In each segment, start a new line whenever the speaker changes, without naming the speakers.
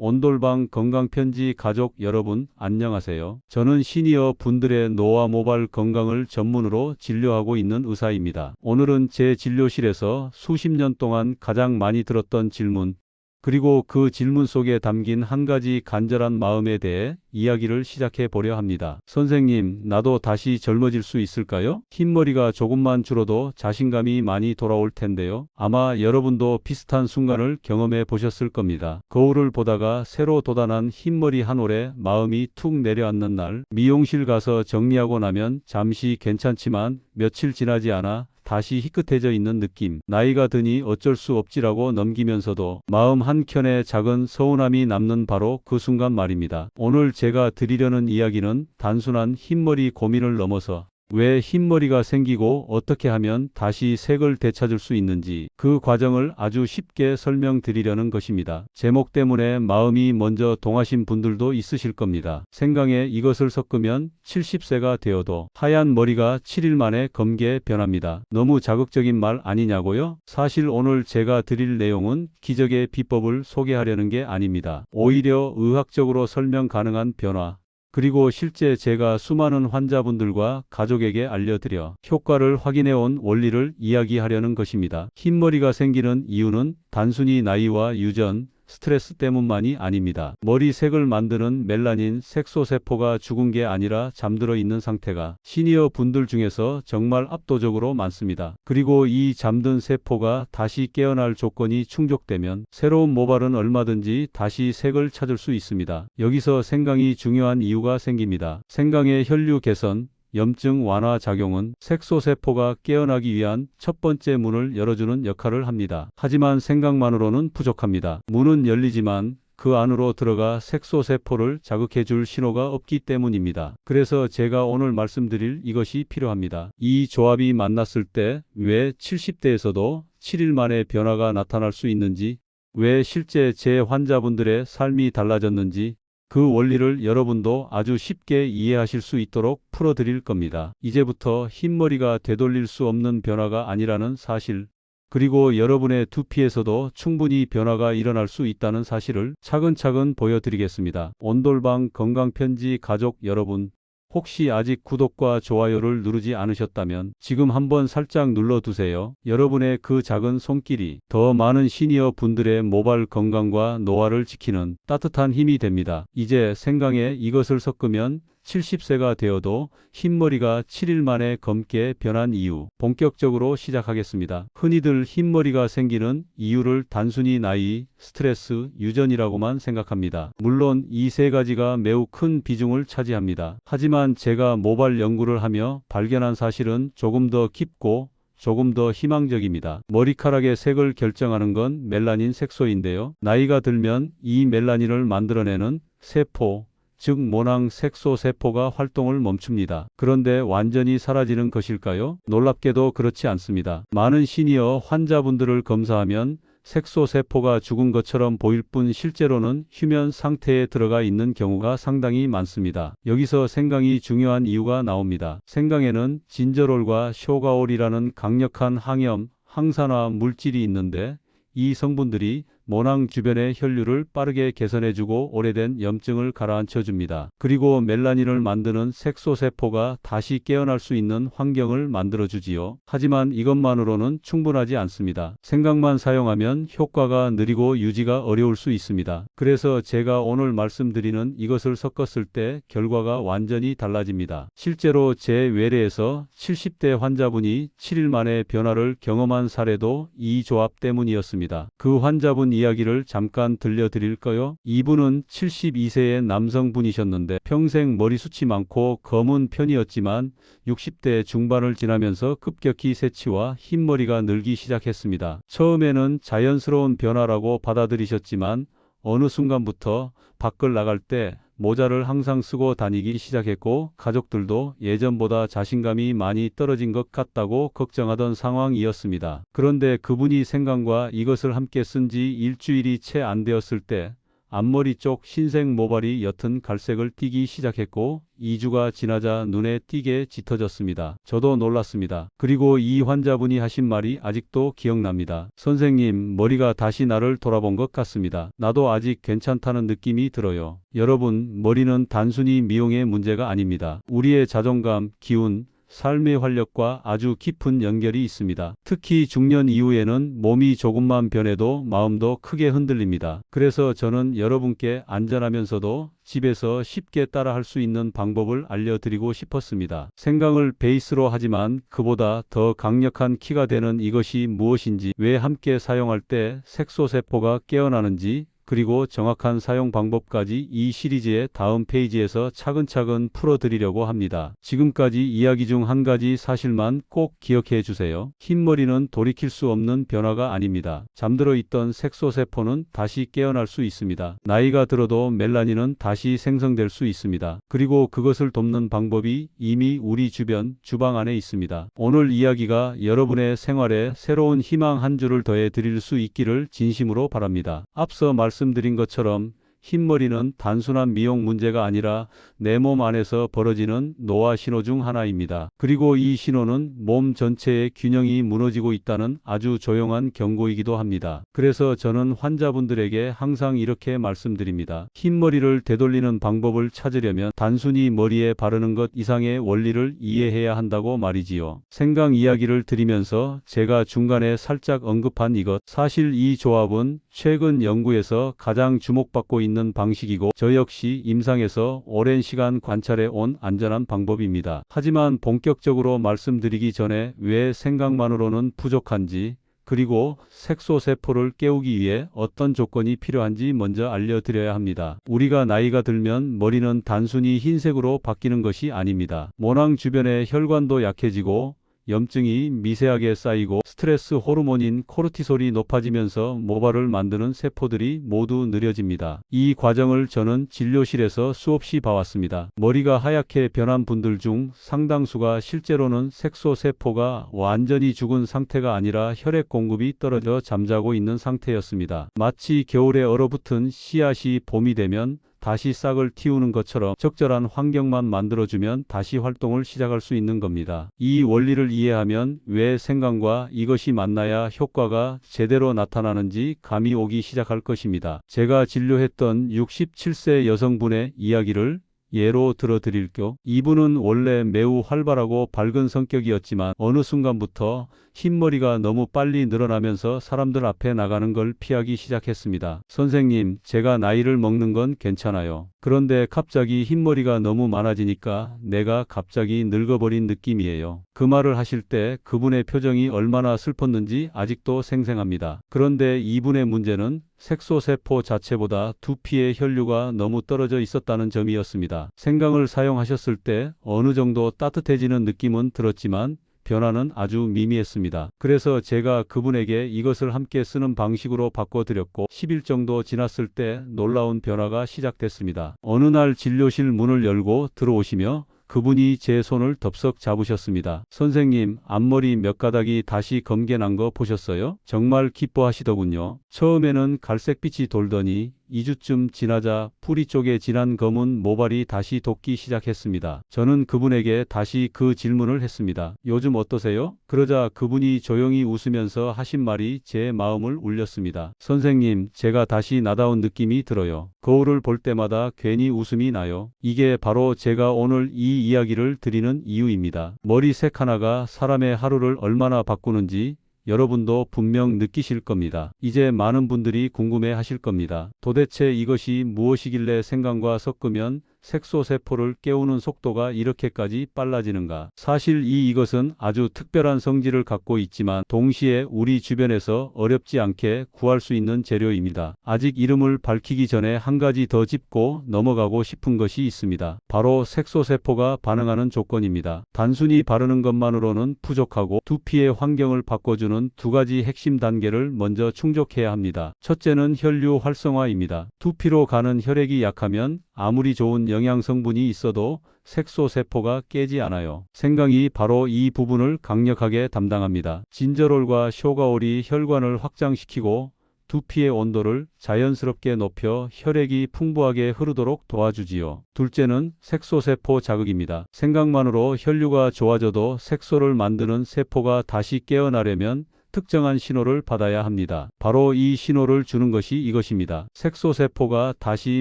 온돌방 건강편지 가족 여러분 안녕하세요. 저는 시니어 분들의 노화 모발 건강을 전문으로 진료하고 있는 의사입니다. 오늘은 제 진료실에서 수십 년 동안 가장 많이 들었던 질문, 그리고 그 질문 속에 담긴 한 가지 간절한 마음에 대해 이야기를 시작해 보려 합니다. 선생님, 나도 다시 젊어질 수 있을까요? 흰머리가 조금만 줄어도 자신감이 많이 돌아올 텐데요. 아마 여러분도 비슷한 순간을 경험해 보셨을 겁니다. 거울을 보다가 새로 돋아난 흰머리 한 올에 마음이 툭 내려앉는 날, 미용실 가서 정리하고 나면 잠시 괜찮지만 며칠 지나지 않아 다시 희끗해져 있는 느낌. 나이가 드니 어쩔 수 없지라고 넘기면서도 마음 한켠에 작은 서운함이 남는 바로 그 순간 말입니다. 오늘 제가 드리려는 이야기는 단순한 흰머리 고민을 넘어서 왜 흰머리가 생기고 어떻게 하면 다시 색을 되찾을 수 있는지, 그 과정을 아주 쉽게 설명드리려는 것입니다. 제목 때문에 마음이 먼저 동하신 분들도 있으실 겁니다. 생강에 이것을 섞으면 70세가 되어도 하얀 머리가 7일 만에 검게 변합니다. 너무 자극적인 말 아니냐고요? 사실 오늘 제가 드릴 내용은 기적의 비법을 소개하려는 게 아닙니다. 오히려 의학적으로 설명 가능한 변화, 그리고 실제 제가 수많은 환자분들과 가족에게 알려드려 효과를 확인해온 원리를 이야기하려는 것입니다. 흰머리가 생기는 이유는 단순히 나이와 유전, 스트레스 때문만이 아닙니다. 머리 색을 만드는 멜라닌 색소세포가 죽은 게 아니라 잠들어 있는 상태가 시니어 분들 중에서 정말 압도적으로 많습니다. 그리고 이 잠든 세포가 다시 깨어날 조건이 충족되면 새로운 모발은 얼마든지 다시 색을 찾을 수 있습니다. 여기서 생강이 중요한 이유가 생깁니다. 생강의 혈류 개선, 염증 완화 작용은 색소세포가 깨어나기 위한 첫 번째 문을 열어주는 역할을 합니다. 하지만 생강만으로는 부족합니다. 문은 열리지만 그 안으로 들어가 색소세포를 자극해 줄 신호가 없기 때문입니다. 그래서 제가 오늘 말씀드릴 이것이 필요합니다. 이 조합이 만났을 때 왜 70대에서도 7일 만에 변화가 나타날 수 있는지, 왜 실제 제 환자분들의 삶이 달라졌는지, 그 원리를 여러분도 아주 쉽게 이해하실 수 있도록 풀어드릴 겁니다. 이제부터 흰머리가 되돌릴 수 없는 변화가 아니라는 사실, 그리고 여러분의 두피에서도 충분히 변화가 일어날 수 있다는 사실을 차근차근 보여드리겠습니다. 온돌방 건강편지 가족 여러분, 혹시 아직 구독과 좋아요를 누르지 않으셨다면 지금 한번 살짝 눌러두세요. 여러분의 그 작은 손길이 더 많은 시니어 분들의 모발 건강과 노화를 지키는 따뜻한 힘이 됩니다. 이제 생강에 이것을 섞으면 70세가 되어도 흰머리가 7일 만에 검게 변한 이유, 본격적으로 시작하겠습니다. 흔히들 흰머리가 생기는 이유를 단순히 나이, 스트레스, 유전이라고만 생각합니다. 물론 이 세 가지가 매우 큰 비중을 차지합니다. 하지만 제가 모발 연구를 하며 발견한 사실은 조금 더 깊고 조금 더 희망적입니다. 머리카락의 색을 결정하는 건 멜라닌 색소인데요. 나이가 들면 이 멜라닌을 만들어내는 세포, 즉 모낭 색소세포가 활동을 멈춥니다. 그런데 완전히 사라지는 것일까요? 놀랍게도 그렇지 않습니다. 많은 시니어 환자분들을 검사하면 색소세포가 죽은 것처럼 보일 뿐 실제로는 휴면 상태에 들어가 있는 경우가 상당히 많습니다. 여기서 생강이 중요한 이유가 나옵니다. 생강에는 진저롤과 쇼가올이라는 강력한 항염, 항산화 물질이 있는데 이 성분들이 모낭 주변의 혈류를 빠르게 개선해주고 오래된 염증을 가라앉혀줍니다. 그리고 멜라닌을 만드는 색소세포가 다시 깨어날 수 있는 환경을 만들어주지요. 하지만 이것만으로는 충분하지 않습니다. 생강만 사용하면 효과가 느리고 유지가 어려울 수 있습니다. 그래서 제가 오늘 말씀드리는 이것을 섞었을 때 결과가 완전히 달라집니다. 실제로 제 외래에서 70대 환자분이 7일 만에 변화를 경험한 사례도 이 조합 때문이었습니다. 그 환자분 이야기를 잠깐 들려드릴까요? 이분은 72세의 남성분이셨는데 평생 머리숱이 많고 검은 편이었지만 60대 중반을 지나면서 급격히 새치와 흰머리가 늘기 시작했습니다. 처음에는 자연스러운 변화라고 받아들이셨지만 어느 순간부터 밖을 나갈 때 모자를 항상 쓰고 다니기 시작했고 가족들도 예전보다 자신감이 많이 떨어진 것 같다고 걱정하던 상황이었습니다. 그런데 그분이 생강과 이것을 함께 쓴 지 일주일이 채 안 되었을 때 앞머리 쪽 흰색 모발이 옅은 갈색을 띠기 시작했고 2주가 지나자 눈에 띄게 짙어졌습니다. 저도 놀랐습니다. 그리고 이 환자분이 하신 말이 아직도 기억납니다. 선생님, 머리가 다시 나를 돌아본 것 같습니다. 나도 아직 괜찮다는 느낌이 들어요. 여러분, 머리는 단순히 미용의 문제가 아닙니다. 우리의 자존감, 기운, 삶의 활력과 아주 깊은 연결이 있습니다. 특히 중년 이후에는 몸이 조금만 변해도 마음도 크게 흔들립니다. 그래서 저는 여러분께 안전하면서도 집에서 쉽게 따라할 수 있는 방법을 알려드리고 싶었습니다. 생강을 베이스로 하지만 그보다 더 강력한 키가 되는 이것이 무엇인지, 왜 함께 사용할 때 색소세포가 깨어나는지, 그리고 정확한 사용 방법까지 이 시리즈의 다음 페이지에서 차근차근 풀어드리려고 합니다. 지금까지 이야기 중 한 가지 사실만 꼭 기억해 주세요. 흰머리는 돌이킬 수 없는 변화가 아닙니다. 잠들어 있던 색소세포는 다시 깨어날 수 있습니다. 나이가 들어도 멜라닌은 다시 생성될 수 있습니다. 그리고 그것을 돕는 방법이 이미 우리 주방 안에 있습니다. 오늘 이야기가 여러분의 생활에 새로운 희망 한 줄을 더해 드릴 수 있기를 진심으로 바랍니다. 앞서 말씀드린 것처럼 흰머리는 단순한 미용 문제가 아니라 내 몸 안에서 벌어지는 노화 신호 중 하나입니다. 그리고 이 신호는 몸 전체의 균형이 무너지고 있다는 아주 조용한 경고이기도 합니다. 그래서 저는 환자분들에게 항상 이렇게 말씀드립니다. 흰머리를 되돌리는 방법을 찾으려면 단순히 머리에 바르는 것 이상의 원리를 이해해야 한다고 말이지요. 생강 이야기를 드리면서 제가 중간에 살짝 언급한 이것, 사실 이 조합은 최근 연구에서 가장 주목받고 있는 방식이고 저 역시 임상에서 오랜 시간 관찰해 온 안전한 방법입니다. 하지만 본격적으로 말씀드리기 전에 왜 생강만으로는 부족한지, 그리고 색소세포를 깨우기 위해 어떤 조건이 필요한지 먼저 알려드려야 합니다. 우리가 나이가 들면 머리는 단순히 흰색으로 바뀌는 것이 아닙니다. 모낭 주변의 혈관도 약해지고 염증이 미세하게 쌓이고 스트레스 호르몬인 코르티솔이 높아지면서 모발을 만드는 세포들이 모두 느려집니다. 이 과정을 저는 진료실에서 수없이 봐왔습니다. 머리가 하얗게 변한 분들 중 상당수가 실제로는 색소세포가 완전히 죽은 상태가 아니라 혈액 공급이 떨어져 잠자고 있는 상태였습니다. 마치 겨울에 얼어붙은 씨앗이 봄이 되면 다시 싹을 틔우는 것처럼 적절한 환경만 만들어주면 다시 활동을 시작할 수 있는 겁니다. 이 원리를 이해하면 왜 생강과 이것이 만나야 효과가 제대로 나타나는지 감이 오기 시작할 것입니다. 제가 진료했던 67세 여성분의 이야기를 예로 들어드릴게요. 이분은 원래 매우 활발하고 밝은 성격이었지만 어느 순간부터 흰머리가 너무 빨리 늘어나면서 사람들 앞에 나가는 걸 피하기 시작했습니다. 선생님, 제가 나이를 먹는 건 괜찮아요. 그런데 갑자기 흰머리가 너무 많아지니까 내가 갑자기 늙어버린 느낌이에요. 그 말을 하실 때 그분의 표정이 얼마나 슬펐는지 아직도 생생합니다. 그런데 이분의 문제는 색소세포 자체보다 두피의 혈류가 너무 떨어져 있었다는 점이었습니다. 생강을 사용하셨을 때 어느 정도 따뜻해지는 느낌은 들었지만 변화는 아주 미미했습니다. 그래서 제가 그분에게 이것을 함께 쓰는 방식으로 바꿔드렸고 10일 정도 지났을 때 놀라운 변화가 시작됐습니다. 어느 날 진료실 문을 열고 들어오시며 그분이 제 손을 덥석 잡으셨습니다. 선생님, 앞머리 몇 가닥이 다시 검게 난 거 보셨어요? 정말 기뻐하시더군요. 처음에는 갈색빛이 돌더니 2주쯤 지나자 뿌리 쪽에 진한 검은 모발이 다시 돋기 시작했습니다. 저는 그분에게 다시 그 질문을 했습니다. 요즘 어떠세요? 그러자 그분이 조용히 웃으면서 하신 말이 제 마음을 울렸습니다. 선생님, 제가 다시 나다운 느낌이 들어요. 거울을 볼 때마다 괜히 웃음이 나요. 이게 바로 제가 오늘 이 이야기를 드리는 이유입니다. 머리색 하나가 사람의 하루를 얼마나 바꾸는지 여러분도 분명 느끼실 겁니다. 이제 많은 분들이 궁금해 하실 겁니다. 도대체 이것이 무엇이길래 생강과 섞으면 색소세포를 깨우는 속도가 이렇게까지 빨라지는가? 사실 이것은 아주 특별한 성질을 갖고 있지만 동시에 우리 주변에서 어렵지 않게 구할 수 있는 재료입니다. 아직 이름을 밝히기 전에 한 가지 더 짚고 넘어가고 싶은 것이 있습니다. 바로 색소세포가 반응하는 조건입니다. 단순히 바르는 것만으로는 부족하고 두피의 환경을 바꿔주는 두 가지 핵심 단계를 먼저 충족해야 합니다. 첫째는 혈류 활성화입니다. 두피로 가는 혈액이 약하면 아무리 좋은 영양 성분이 있어도 색소세포가 깨지 않아요. 생강이 바로 이 부분을 강력하게 담당합니다. 진저롤과 쇼가올이 혈관을 확장시키고 두피의 온도를 자연스럽게 높여 혈액이 풍부하게 흐르도록 도와주지요. 둘째는 색소세포 자극입니다. 생각만으로 혈류가 좋아져도 색소를 만드는 세포가 다시 깨어나려면 특정한 신호를 받아야 합니다. 바로 이 신호를 주는 것이 이것입니다. 색소세포가 다시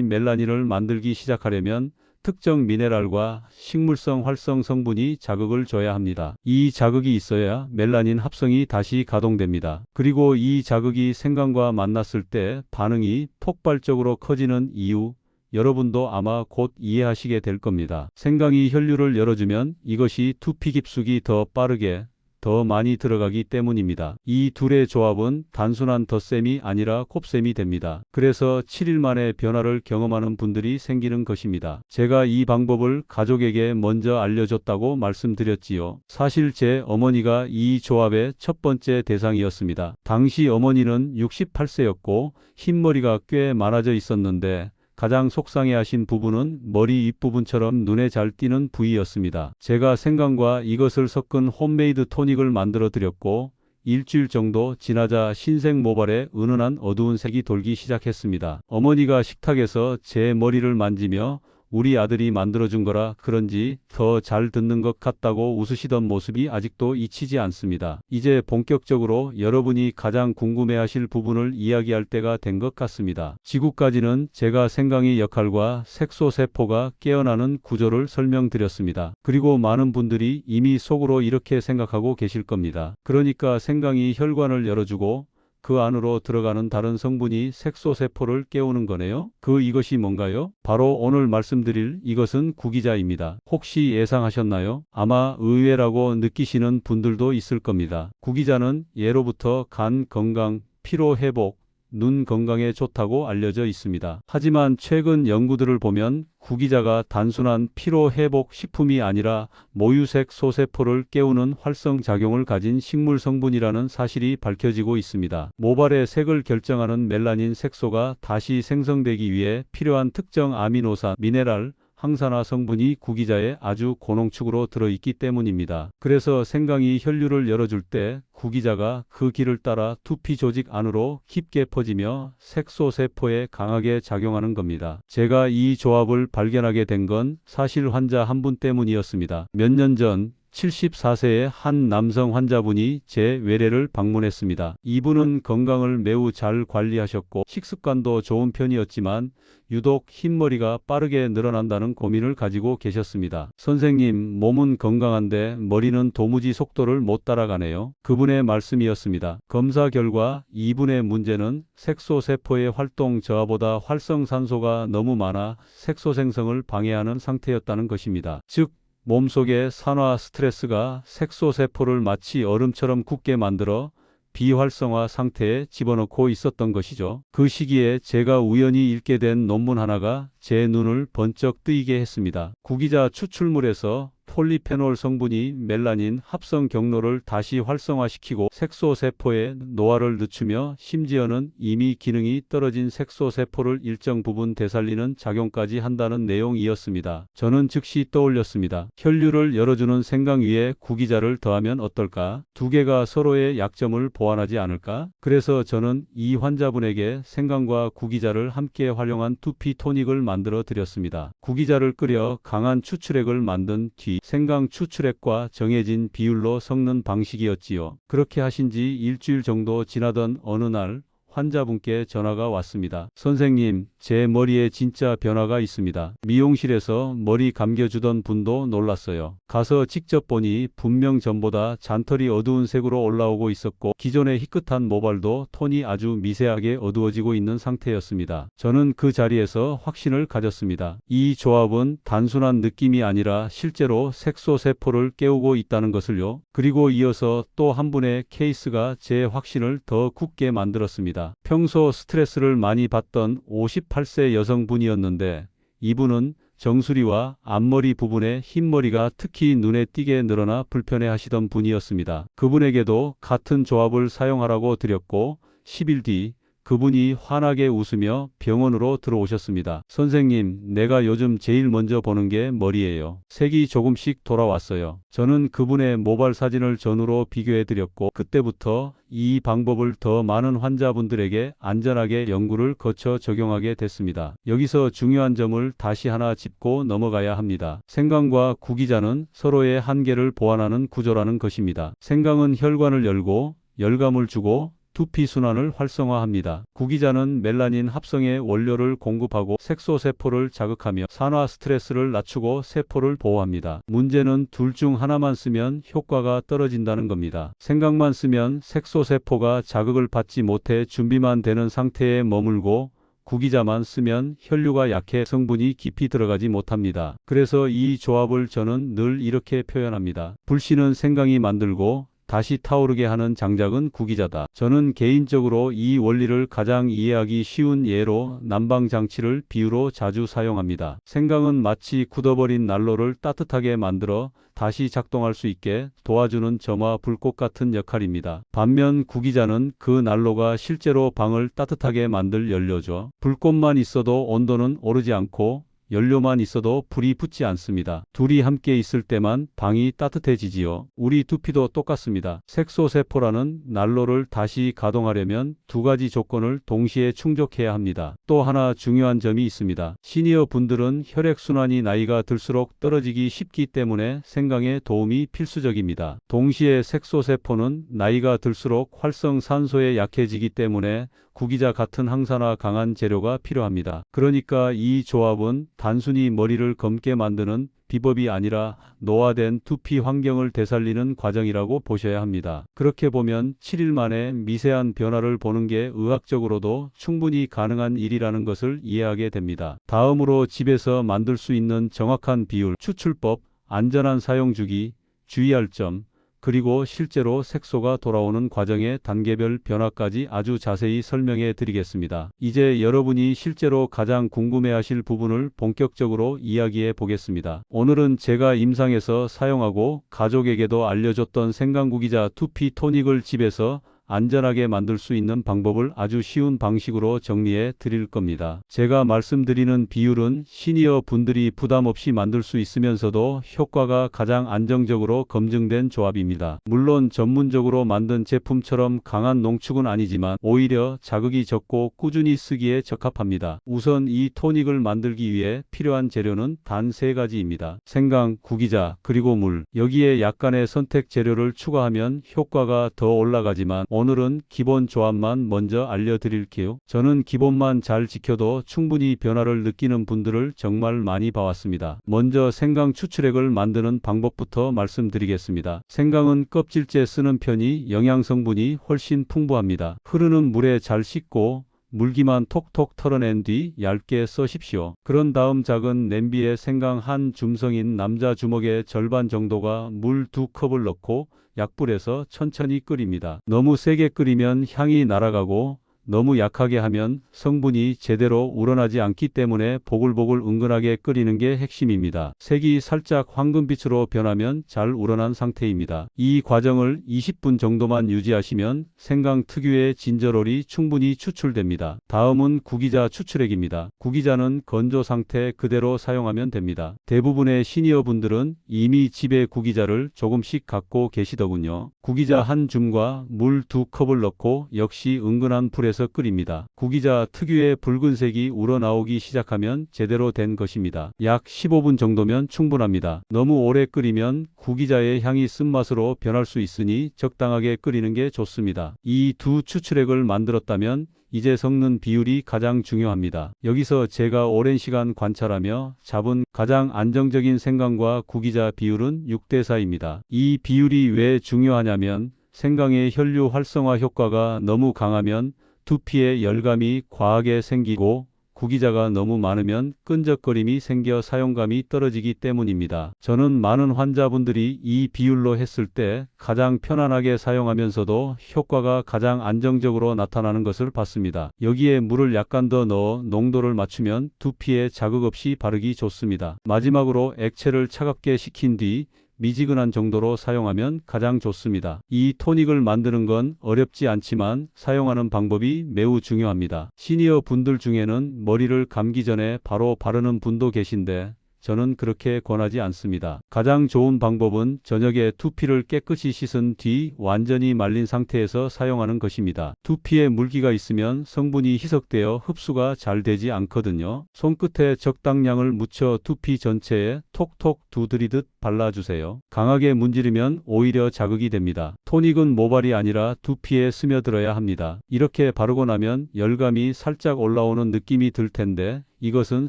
멜라닌을 만들기 시작하려면 특정 미네랄과 식물성 활성 성분이 자극을 줘야 합니다. 이 자극이 있어야 멜라닌 합성이 다시 가동됩니다. 그리고 이 자극이 생강과 만났을 때 반응이 폭발적으로 커지는 이유, 여러분도 아마 곧 이해하시게 될 겁니다. 생강이 혈류를 열어주면 이것이 두피 깊숙이 더 빠르게 더 많이 들어가기 때문입니다. 이 둘의 조합은 단순한 덧셈이 아니라 곱셈이 됩니다. 그래서 7일 만에 변화를 경험하는 분들이 생기는 것입니다. 제가 이 방법을 가족에게 먼저 알려줬다고 말씀드렸지요. 사실 제 어머니가 이 조합의 첫 번째 대상이었습니다. 당시 어머니는 68세였고 흰머리가 꽤 많아져 있었는데 가장 속상해하신 부분은 머리 윗부분처럼 눈에 잘 띄는 부위였습니다. 제가 생강과 이것을 섞은 홈메이드 토닉을 만들어 드렸고 일주일 정도 지나자 흰색 모발에 은은한 어두운 색이 돌기 시작했습니다. 어머니가 식탁에서 제 머리를 만지며 우리 아들이 만들어준 거라 그런지 더 잘 듣는 것 같다고 웃으시던 모습이 아직도 잊히지 않습니다. 이제 본격적으로 여러분이 가장 궁금해하실 부분을 이야기할 때가 된 것 같습니다. 지금까지는 제가 생강의 역할과 색소세포가 깨어나는 구조를 설명드렸습니다. 그리고 많은 분들이 이미 속으로 이렇게 생각하고 계실 겁니다. 그러니까 생강이 혈관을 열어주고 그 안으로 들어가는 다른 성분이 색소세포를 깨우는 거네요. 이것이 뭔가요? 바로 오늘 말씀드릴 이것은 구기자입니다. 혹시 예상하셨나요? 아마 의외라고 느끼시는 분들도 있을 겁니다. 구기자는 예로부터 간 건강, 피로 회복, 눈 건강에 좋다고 알려져 있습니다. 하지만 최근 연구들을 보면 구기자가 단순한 피로 회복 식품이 아니라 모유색 소세포를 깨우는 활성 작용을 가진 식물 성분이라는 사실이 밝혀지고 있습니다. 모발의 색을 결정하는 멜라닌 색소가 다시 생성되기 위해 필요한 특정 아미노산, 미네랄, 항산화 성분이 구기자에 아주 고농축으로 들어있기 때문입니다. 그래서 생강이 혈류를 열어줄 때 구기자가 그 길을 따라 두피 조직 안으로 깊게 퍼지며 색소세포에 강하게 작용하는 겁니다. 제가 이 조합을 발견하게 된 건 사실 환자 한 분 때문이었습니다. 몇 년 전 74세의 한 남성 환자분이 제 외래를 방문했습니다. 이분은 건강을 매우 잘 관리하셨고 식습관도 좋은 편이었지만 유독 흰머리가 빠르게 늘어난다는 고민을 가지고 계셨습니다. 선생님, 몸은 건강한데 머리는 도무지 속도를 못 따라가네요. 그분의 말씀이었습니다. 검사 결과 이분의 문제는 색소세포의 활동 저하보다 활성산소가 너무 많아 색소 생성을 방해하는 상태였다는 것입니다. 즉, 몸속의 산화 스트레스가 색소세포를 마치 얼음처럼 굳게 만들어 비활성화 상태에 집어넣고 있었던 것이죠. 그 시기에 제가 우연히 읽게 된 논문 하나가 제 눈을 번쩍 뜨이게 했습니다. 구기자 추출물에서 폴리페놀 성분이 멜라닌 합성 경로를 다시 활성화시키고 색소세포의 노화를 늦추며 심지어는 이미 기능이 떨어진 색소세포를 일정 부분 되살리는 작용까지 한다는 내용이었습니다. 저는 즉시 떠올렸습니다. 혈류를 열어주는 생강 위에 구기자를 더하면 어떨까? 두 개가 서로의 약점을 보완하지 않을까? 그래서 저는 이 환자분에게 생강과 구기자를 함께 활용한 두피 토닉을 만들어 드렸습니다. 구기자를 끓여 강한 추출액을 만든 뒤 생강 추출액과 정해진 비율로 섞는 방식이었지요. 그렇게 하신 지 일주일 정도 지나던 어느 날 환자분께 전화가 왔습니다. 선생님, 제 머리에 진짜 변화가 있습니다. 미용실에서 머리 감겨주던 분도 놀랐어요. 가서 직접 보니 분명 전보다 잔털이 어두운 색으로 올라오고 있었고 기존의 희끗한 모발도 톤이 아주 미세하게 어두워지고 있는 상태였습니다. 저는 그 자리에서 확신을 가졌습니다. 이 조합은 단순한 느낌이 아니라 실제로 색소세포를 깨우고 있다는 것을요. 그리고 이어서 또 한 분의 케이스가 제 확신을 더 굳게 만들었습니다. 평소 스트레스를 많이 받던 58세 여성분이었는데 이분은 정수리와 앞머리 부분에 흰머리가 특히 눈에 띄게 늘어나 불편해하시던 분이었습니다. 그분에게도 같은 조합을 사용하라고 드렸고 10일 뒤 그분이 환하게 웃으며 병원으로 들어오셨습니다. 선생님, 내가 요즘 제일 먼저 보는 게 머리예요. 색이 조금씩 돌아왔어요. 저는 그분의 모발 사진을 전후로 비교해 드렸고 그때부터 이 방법을 더 많은 환자분들에게 안전하게 연구를 거쳐 적용하게 됐습니다. 여기서 중요한 점을 다시 하나 짚고 넘어가야 합니다. 생강과 구기자는 서로의 한계를 보완하는 구조라는 것입니다. 생강은 혈관을 열고 열감을 주고 두피 순환을 활성화합니다. 구기자는 멜라닌 합성의 원료를 공급하고 색소세포를 자극하며 산화 스트레스를 낮추고 세포를 보호합니다. 문제는 둘 중 하나만 쓰면 효과가 떨어진다는 겁니다. 생강만 쓰면 색소세포가 자극을 받지 못해 준비만 되는 상태에 머물고 구기자만 쓰면 혈류가 약해 성분이 깊이 들어가지 못합니다. 그래서 이 조합을 저는 늘 이렇게 표현합니다. 불씨는 생강이 만들고 다시 타오르게 하는 장작은 구기자다. 저는 개인적으로 이 원리를 가장 이해하기 쉬운 예로 난방장치를 비유로 자주 사용합니다. 생강은 마치 굳어버린 난로를 따뜻하게 만들어 다시 작동할 수 있게 도와주는 점화 불꽃 같은 역할입니다. 반면 구기자는 그 난로가 실제로 방을 따뜻하게 만들 연료죠. 불꽃만 있어도 온도는 오르지 않고 연료만 있어도 불이 붙지 않습니다. 둘이 함께 있을 때만 방이 따뜻해지지요. 우리 두피도 똑같습니다. 색소세포라는 난로를 다시 가동하려면 두 가지 조건을 동시에 충족해야 합니다. 또 하나 중요한 점이 있습니다. 시니어 분들은 혈액순환이 나이가 들수록 떨어지기 쉽기 때문에 생강의 도움이 필수적입니다. 동시에 색소세포는 나이가 들수록 활성산소에 약해지기 때문에 구기자 같은 항산화 강한 재료가 필요합니다. 그러니까 이 조합은 단순히 머리를 검게 만드는 비법이 아니라 노화된 두피 환경을 되살리는 과정이라고 보셔야 합니다. 그렇게 보면 7일 만에 미세한 변화를 보는 게 의학적으로도 충분히 가능한 일이라는 것을 이해하게 됩니다. 다음으로 집에서 만들 수 있는 정확한 비율, 추출법, 안전한 사용 주기, 주의할 점, 그리고 실제로 색소가 돌아오는 과정의 단계별 변화까지 아주 자세히 설명해 드리겠습니다. 이제 여러분이 실제로 가장 궁금해하실 부분을 본격적으로 이야기해 보겠습니다. 오늘은 제가 임상에서 사용하고 가족에게도 알려줬던 생강구기자 두피 토닉을 집에서 안전하게 만들 수 있는 방법을 아주 쉬운 방식으로 정리해 드릴 겁니다. 제가 말씀드리는 비율은 시니어 분들이 부담 없이 만들 수 있으면서도 효과가 가장 안정적으로 검증된 조합입니다. 물론 전문적으로 만든 제품처럼 강한 농축은 아니지만 오히려 자극이 적고 꾸준히 쓰기에 적합합니다. 우선 이 토닉을 만들기 위해 필요한 재료는 단 3가지입니다. 생강, 구기자, 그리고 물. 여기에 약간의 선택 재료를 추가하면 효과가 더 올라가지만 오늘은 기본 조합만 먼저 알려드릴게요. 저는 기본만 잘 지켜도 충분히 변화를 느끼는 분들을 정말 많이 봐왔습니다. 먼저 생강 추출액을 만드는 방법부터 말씀드리겠습니다. 생강은 껍질째 쓰는 편이 영양 성분이 훨씬 풍부합니다. 흐르는 물에 잘 씻고 물기만 톡톡 털어낸 뒤 얇게 써십시오. 그런 다음 작은 냄비에 생강 한 줌성인 남자 주먹의 절반 정도가 물 2컵을 넣고 약불에서 천천히 끓입니다. 너무 세게 끓이면 향이 날아가고 너무 약하게 하면 성분이 제대로 우러나지 않기 때문에 보글보글 은근하게 끓이는 게 핵심입니다. 색이 살짝 황금빛으로 변하면 잘 우러난 상태입니다. 이 과정을 20분 정도만 유지하시면 생강 특유의 진저롤이 충분히 추출됩니다. 다음은 구기자 추출액입니다. 구기자는 건조 상태 그대로 사용하면 됩니다. 대부분의 시니어 분들은 이미 집에 구기자를 조금씩 갖고 계시더군요. 구기자 한 줌과 물 2컵을 넣고 역시 은근한 불에서 끓입니다. 구기자 특유의 붉은색이 우러나오기 시작하면 제대로 된 것입니다. 약 15분 정도면 충분합니다. 너무 오래 끓이면 구기자의 향이 쓴맛으로 변할 수 있으니 적당하게 끓이는 게 좋습니다. 이 두 추출액을 만들었다면 이제 섞는 비율이 가장 중요합니다. 여기서 제가 오랜 시간 관찰하며 잡은 가장 안정적인 생강과 구기자 비율은 6대4입니다. 이 비율이 왜 중요하냐면 생강의 혈류 활성화 효과가 너무 강하면 두피에 열감이 과하게 생기고 구기자가 너무 많으면 끈적거림이 생겨 사용감이 떨어지기 때문입니다. 저는 많은 환자분들이 이 비율로 했을 때 가장 편안하게 사용하면서도 효과가 가장 안정적으로 나타나는 것을 봤습니다. 여기에 물을 약간 더 넣어 농도를 맞추면 두피에 자극 없이 바르기 좋습니다. 마지막으로 액체를 차갑게 식힌 뒤 미지근한 정도로 사용하면 가장 좋습니다. 이 토닉을 만드는 건 어렵지 않지만 사용하는 방법이 매우 중요합니다. 시니어 분들 중에는 머리를 감기 전에 바로 바르는 분도 계신데 저는 그렇게 권하지 않습니다. 가장 좋은 방법은 저녁에 두피를 깨끗이 씻은 뒤 완전히 말린 상태에서 사용하는 것입니다. 두피에 물기가 있으면 성분이 희석되어 흡수가 잘 되지 않거든요. 손끝에 적당량을 묻혀 두피 전체에 톡톡 두드리듯 발라주세요. 강하게 문지르면 오히려 자극이 됩니다. 토닉은 모발이 아니라 두피에 스며들어야 합니다. 이렇게 바르고 나면 열감이 살짝 올라오는 느낌이 들 텐데 이것은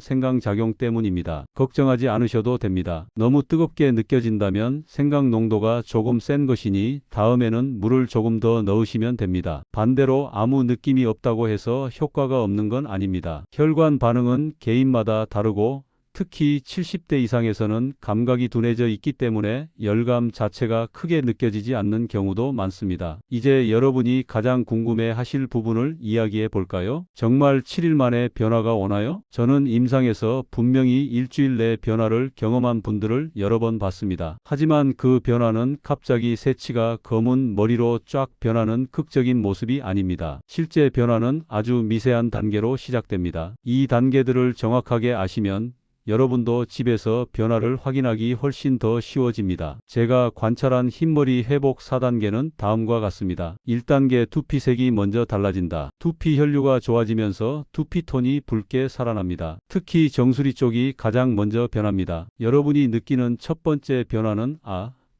생강작용 때문입니다. 걱정하지 않으셔도 됩니다. 너무 뜨겁게 느껴진다면 생강 농도가 조금 센 것이니 다음에는 물을 조금 더 넣으시면 됩니다. 반대로 아무 느낌이 없다고 해서 효과가 없는 건 아닙니다. 혈관 반응은 개인마다 다르고 특히 70대 이상에서는 감각이 둔해져 있기 때문에 열감 자체가 크게 느껴지지 않는 경우도 많습니다. 이제 여러분이 가장 궁금해 하실 부분을 이야기해 볼까요? 정말 7일 만에 변화가 오나요? 저는 임상에서 분명히 일주일 내 변화를 경험한 분들을 여러 번 봤습니다. 하지만 그 변화는 갑자기 새치가 검은 머리로 쫙 변하는 극적인 모습이 아닙니다. 실제 변화는 아주 미세한 단계로 시작됩니다. 이 단계들을 정확하게 아시면 여러분도 집에서 변화를 확인하기 훨씬 더 쉬워집니다. 제가 관찰한 흰머리 회복 4단계는 다음과 같습니다. 1단계 두피색이 먼저 달라진다. 두피 혈류가 좋아지면서 두피톤이 붉게 살아납니다. 특히 정수리 쪽이 가장 먼저 변합니다. 여러분이 느끼는 첫 번째 변화는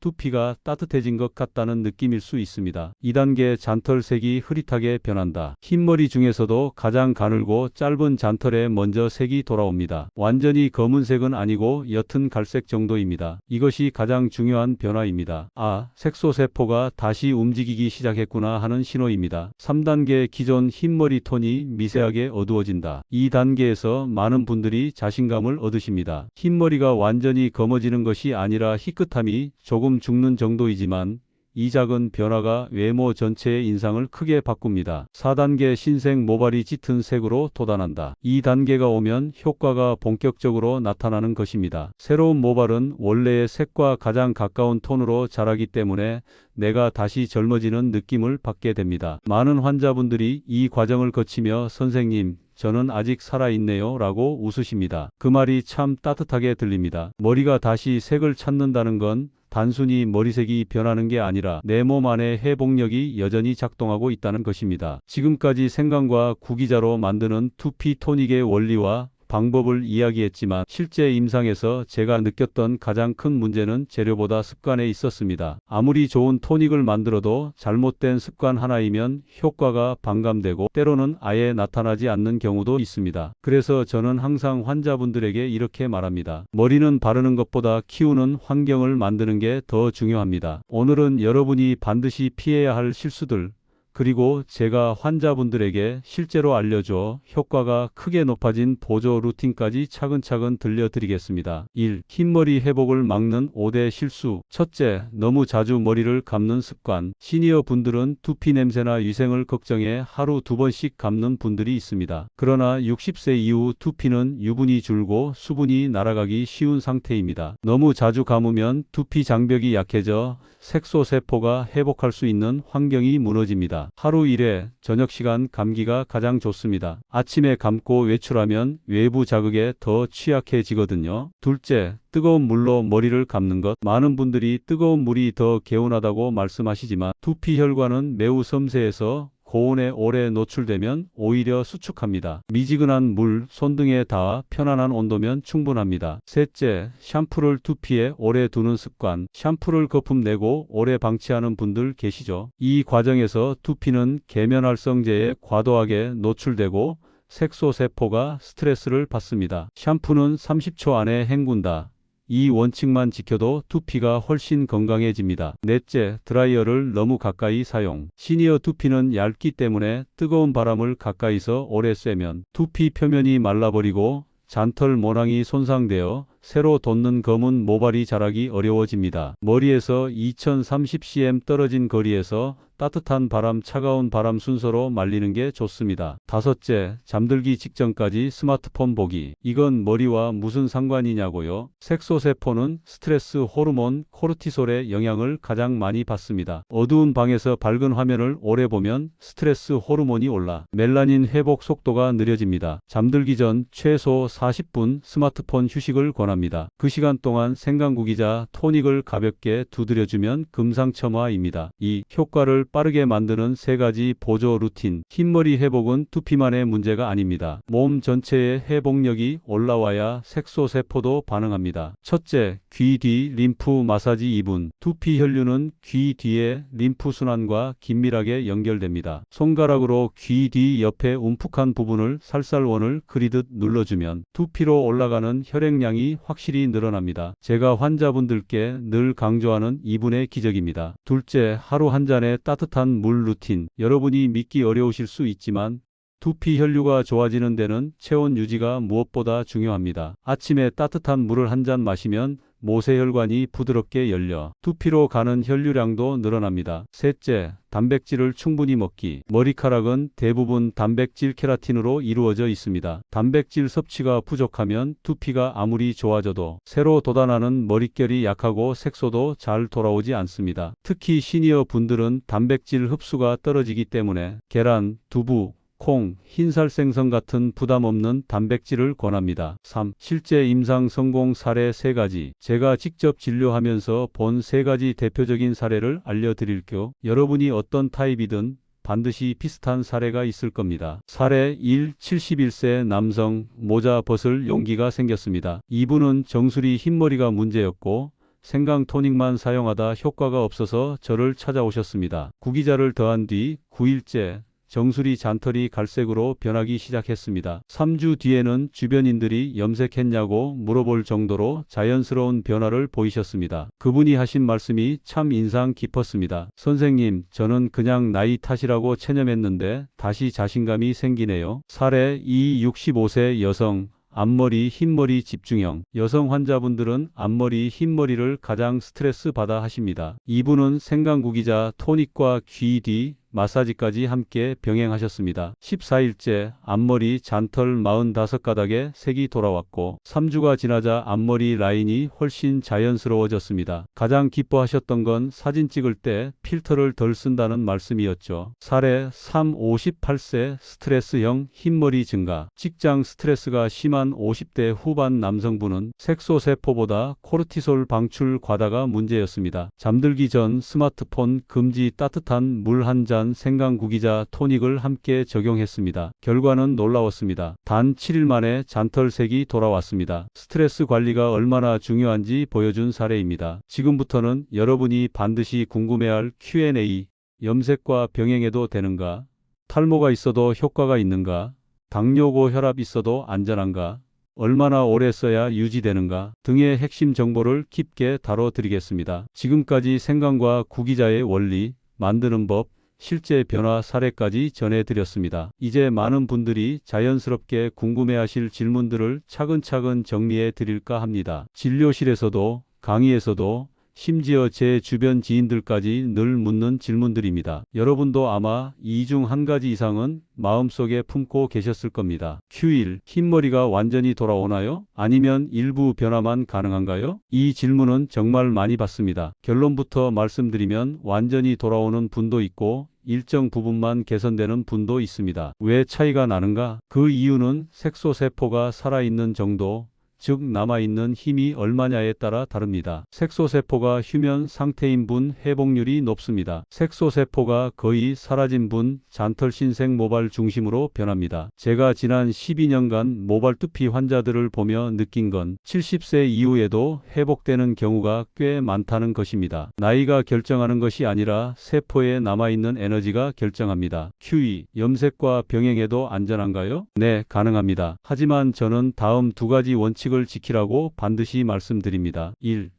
두피가 따뜻해진 것 같다는 느낌일 수 있습니다. 2단계 잔털색이 흐릿하게 변한다. 흰머리 중에서도 가장 가늘고 짧은 잔털에 먼저 색이 돌아옵니다. 완전히 검은색은 아니고 옅은 갈색 정도입니다. 이것이 가장 중요한 변화입니다. 색소세포가 다시 움직이기 시작했구나 하는 신호입니다. 3단계 기존 흰머리 톤이 미세하게 어두워진다. 이 단계에서 많은 분들이 자신감을 얻으십니다. 흰머리가 완전히 검어지는 것이 아니라 희끗함이 조금 죽는 정도이지만 이 작은 변화가 외모 전체의 인상을 크게 바꿉니다. 4단계 신색 모발이 짙은 색으로 돋아난다. 이 단계가 오면 효과가 본격적으로 나타나는 것입니다. 새로운 모발은 원래의 색과 가장 가까운 톤으로 자라기 때문에 내가 다시 젊어지는 느낌을 받게 됩니다. 많은 환자분들이 이 과정을 거치며 선생님, 저는 아직 살아있네요 라고 웃으십니다. 그 말이 참 따뜻하게 들립니다. 머리가 다시 색을 찾는다는 건 단순히 머리색이 변하는 게 아니라 내 몸 안의 회복력이 여전히 작동하고 있다는 것입니다. 지금까지 생강과 구기자로 만드는 두피 토닉의 원리와 방법을 이야기했지만 실제 임상에서 제가 느꼈던 가장 큰 문제는 재료보다 습관에 있었습니다. 아무리 좋은 토닉을 만들어도 잘못된 습관 하나이면 효과가 반감되고 때로는 아예 나타나지 않는 경우도 있습니다. 그래서 저는 항상 환자분들에게 이렇게 말합니다. 머리는 바르는 것보다 키우는 환경을 만드는 게 더 중요합니다. 오늘은 여러분이 반드시 피해야 할 실수들, 그리고 제가 환자분들에게 실제로 알려줘 효과가 크게 높아진 보조 루틴까지 차근차근 들려드리겠습니다. 1. 흰머리 회복을 막는 5대 실수. 첫째, 너무 자주 머리를 감는 습관. 시니어 분들은 두피 냄새나 위생을 걱정해 하루 2번씩 감는 분들이 있습니다. 그러나 60세 이후 두피는 유분이 줄고 수분이 날아가기 쉬운 상태입니다. 너무 자주 감으면 두피 장벽이 약해져 색소세포가 회복할 수 있는 환경이 무너집니다. 하루 1회 저녁 시간 감기가 가장 좋습니다. 아침에 감고 외출하면 외부 자극에 더 취약해지거든요. 둘째, 뜨거운 물로 머리를 감는 것. 많은 분들이 뜨거운 물이 더 개운하다고 말씀하시지만 두피 혈관은 매우 섬세해서 고온에 오래 노출되면 오히려 수축합니다. 미지근한 물, 손 등에 닿아 편안한 온도면 충분합니다. 셋째, 샴푸를 두피에 오래 두는 습관. 샴푸를 거품 내고 오래 방치하는 분들 계시죠? 이 과정에서 두피는 계면활성제에 과도하게 노출되고 색소세포가 스트레스를 받습니다. 샴푸는 30초 안에 헹군다. 이 원칙만 지켜도 두피가 훨씬 건강해집니다. 넷째, 드라이어를 너무 가까이 사용. 시니어 두피는 얇기 때문에 뜨거운 바람을 가까이서 오래 쐬면 두피 표면이 말라버리고 잔털 모낭이 손상되어 새로 돋는 검은 모발이 자라기 어려워집니다. 머리에서 2030cm 떨어진 거리에서 따뜻한 바람, 차가운 바람 순서로 말리는 게 좋습니다. 다섯째, 잠들기 직전까지 스마트폰 보기. 이건 머리와 무슨 상관이냐고요? 색소세포는 스트레스 호르몬 코르티솔의 영향을 가장 많이 받습니다. 어두운 방에서 밝은 화면을 오래 보면 스트레스 호르몬이 올라 멜라닌 회복 속도가 느려집니다. 잠들기 전 최소 40분 스마트폰 휴식을 권합니다. 그 시간 동안 생강구기자 토닉을 가볍게 두드려주면 금상첨화입니다. 2. 효과를 빠르게 만드는 3가지 보조 루틴. 흰머리 회복은 두피만의 문제가 아닙니다. 몸 전체의 회복력이 올라와야 색소세포도 반응합니다. 첫째, 귀 뒤 림프 마사지 2분. 두피 혈류는 귀 뒤의 림프순환과 긴밀하게 연결됩니다. 손가락으로 귀 뒤 옆에 움푹한 부분을 살살 원을 그리듯 눌러주면 두피로 올라가는 혈액량이 확실히 늘어납니다. 제가 환자분들께 늘 강조하는 2분의 기적입니다. 둘째, 하루 한 잔의 따뜻한 물 루틴. 여러분이 믿기 어려우실 수 있지만 두피 혈류가 좋아지는 데는 체온 유지가 무엇보다 중요합니다. 아침에 따뜻한 물을 한 잔 마시면 모세혈관이 부드럽게 열려 두피로 가는 혈류량도 늘어납니다. 셋째, 단백질을 충분히 먹기. 머리카락은 대부분 단백질 케라틴으로 이루어져 있습니다. 단백질 섭취가 부족하면 두피가 아무리 좋아져도 새로 돋아나는 머릿결이 약하고 색소도 잘 돌아오지 않습니다. 특히 시니어 분들은 단백질 흡수가 떨어지기 때문에 계란, 두부, 콩, 흰살 생선 같은 부담 없는 단백질을 권합니다. 3. 실제 임상 성공 사례 3가지. 제가 직접 진료하면서 본 3가지 대표적인 사례를 알려드릴게요. 여러분이 어떤 타입이든 반드시 비슷한 사례가 있을 겁니다. 사례 1. 71세 남성, 모자 벗을 용기가 생겼습니다. 이분은 정수리 흰머리가 문제였고 생강 토닉만 사용하다 효과가 없어서 저를 찾아오셨습니다. 구기자를 더한 뒤 9일째 정수리 잔털이 갈색으로 변하기 시작했습니다. 3주 뒤에는 주변인들이 염색했냐고 물어볼 정도로 자연스러운 변화를 보이셨습니다. 그분이 하신 말씀이 참 인상 깊었습니다. 선생님, 저는 그냥 나이 탓이라고 체념했는데 다시 자신감이 생기네요. 사례 2. 65세 여성, 앞머리, 흰머리 집중형. 여성 환자분들은 앞머리, 흰머리를 가장 스트레스 받아 하십니다. 이분은 생강구기자 토닉과 귀 뒤 마사지까지 함께 병행하셨습니다. 14일째 앞머리 잔털 45가닥에 색이 돌아왔고 3주가 지나자 앞머리 라인이 훨씬 자연스러워졌습니다. 가장 기뻐하셨던 건 사진 찍을 때 필터를 덜 쓴다는 말씀이었죠. 사례 3. 58세 스트레스형 흰머리 증가. 직장 스트레스가 심한 50대 후반 남성분은 색소세포보다 코르티솔 방출 과다가 문제였습니다. 잠들기 전 스마트폰 금지, 따뜻한 물 한 잔, 생강구기자 토닉을 함께 적용했습니다. 결과는 놀라웠습니다. 단 7일 만에 잔털색이 돌아왔습니다. 스트레스 관리가 얼마나 중요한지 보여준 사례입니다. 지금부터는 여러분이 반드시 궁금해할 Q&A. 염색과 병행해도 되는가? 탈모가 있어도 효과가 있는가? 당뇨고 혈압 있어도 안전한가? 얼마나 오래 써야 유지되는가? 등의 핵심 정보를 깊게 다뤄드리겠습니다. 지금까지 생강과 구기자의 원리, 만드는 법, 실제 변화 사례까지 전해드렸습니다. 이제 많은 분들이 자연스럽게 궁금해하실 질문들을 차근차근 정리해 드릴까 합니다. 진료실에서도 강의에서도 심지어 제 주변 지인들까지 늘 묻는 질문들입니다. 여러분도 아마 이 중 한 가지 이상은 마음속에 품고 계셨을 겁니다. Q1. 흰머리가 완전히 돌아오나요? 아니면 일부 변화만 가능한가요? 이 질문은 정말 많이 받습니다. 결론부터 말씀드리면 완전히 돌아오는 분도 있고 일정 부분만 개선되는 분도 있습니다. 왜 차이가 나는가? 그 이유는 색소세포가 살아있는 정도, 즉 남아있는 힘이 얼마냐에 따라 다릅니다. 색소세포가 휴면 상태인 분 회복률이 높습니다. 색소세포가 거의 사라진 분 잔털 신생 모발 중심으로 변합니다. 제가 지난 12년간 모발 두피 환자들을 보며 느낀 건 70세 이후에도 회복되는 경우가 꽤 많다는 것입니다. 나이가 결정하는 것이 아니라 세포에 남아있는 에너지가 결정합니다. Q2. 염색과 병행해도 안전한가요? 네, 가능합니다. 하지만 저는 다음 2가지 원칙을 지키라고 반드시 말씀드립니다. 1.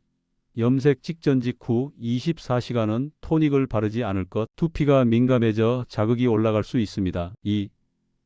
염색 직전 직후 24시간은 토닉을 바르지 않을 것. 두피가 민감해져 자극이 올라갈 수 있습니다. 2.